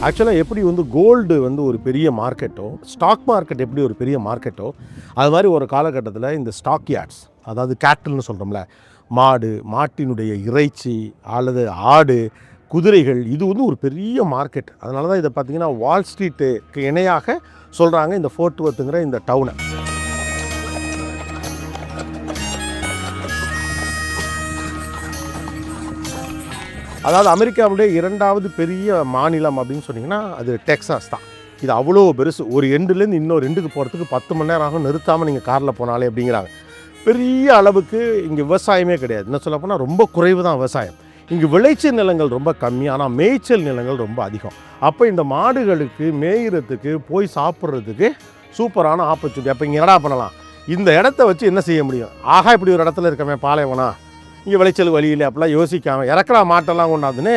ஆக்சுவலாக எப்படி வந்து கோல்டு வந்து ஒரு பெரிய மார்க்கெட்டோ, ஸ்டாக் மார்க்கெட் எப்படி ஒரு பெரிய மார்க்கெட்டோ, அது மாதிரி ஒரு காலகட்டத்தில் இந்த ஸ்டாக் யார்ட்ஸ், அதாவது கேட்டில்னு சொல்கிறோம்ல, மாடு, மாட்டினுடைய இறைச்சி அல்லது ஆடு, குதிரைகள், இது வந்து ஒரு பெரிய மார்க்கெட். அதனால தான் இதை பார்த்திங்கன்னா வால் ஸ்ட்ரீட்டுக்கு இணையாக சொல்கிறாங்க இந்த ஃபோர்ட் வர்த்துங்கிற இந்த டவுனை. அதாவது அமெரிக்காவுடைய 2வது பெரிய மாநிலம் அப்படின்னு சொன்னிங்கன்னா அது டெக்சாஸ் தான். இது அவ்வளோ பெருசு. ஒரு எண்டுலேருந்து இன்னொரு எண்டுக்கு போகிறதுக்கு 10 மணி நேரம் ஆகும், நிறுத்தாமல் நீங்கள் காரில் போனாலே அப்படிங்கிறாங்க. பெரிய அளவுக்கு இங்கே விவசாயமே கிடையாது. என்ன சொல்ல போனால் ரொம்ப குறைவு தான் விவசாயம். இங்கே விளைச்சல் நிலங்கள் ரொம்ப கம்மி, ஆனால் மேய்ச்சல் நிலங்கள் ரொம்ப அதிகம். அப்போ இந்த மாடுகளுக்கு மேய்கிறதுக்கு போய் சாப்பிட்றதுக்கு சூப்பரான ஆப்பர்ச்சுனிட்டி. அப்போ இங்கே என்னடா பண்ணலாம், இந்த இடத்த வச்சு என்ன செய்ய முடியும், ஆகா இப்படி ஒரு இடத்துல இருக்கமே பாலைவனா, இங்கே விளைச்சல் வழியில் அப்படிலாம் யோசிக்காமல் இறக்குற மாட்டெல்லாம் கொண்டாந்துன்னு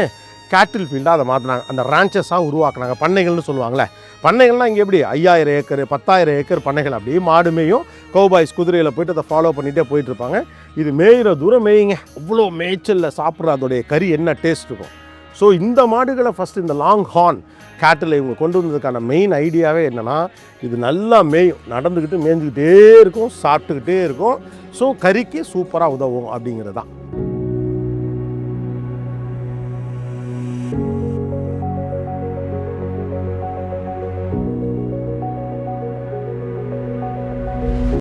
கேட்டில் ஃபீல்டாக அதை மாற்றினாங்க. அந்த ரான்ச்சஸாக உருவாக்குனாங்க. பண்ணைகள்னு சொல்லுவாங்களே, பண்ணைகள்லாம் இங்கே எப்படி 5000 ஏக்கர் 10,000 ஏக்கர் பண்ணைகள். அப்படியே மாடு மேயும், கௌபாய்ஸ் குதிரையில் போய்ட்டு அதை ஃபாலோ பண்ணிகிட்டே போயிட்டுருப்பாங்க. இது மேயிற தூரம் மேயுங்க. அவ்வளோ மேய்ச்சலில் சாப்பிட்ற அதோடைய கறி என்ன டேஸ்ட் இருக்கும். ஸோ இந்த மாடுகளை ஃபஸ்ட்டு இந்த லாங் ஹார்ன் கேட்டில் இவங்க கொண்டு வந்ததுக்கான மெயின் ஐடியாவே என்னென்னா, இது நல்லா மேயும், நடந்துக்கிட்டு மேய்ஞ்சிக்கிட்டே இருக்கும், சாப்பிட்டுக்கிட்டே இருக்கும். ஸோ கறிக்கு சூப்பராக உதவும் அப்படிங்கிறது தான்.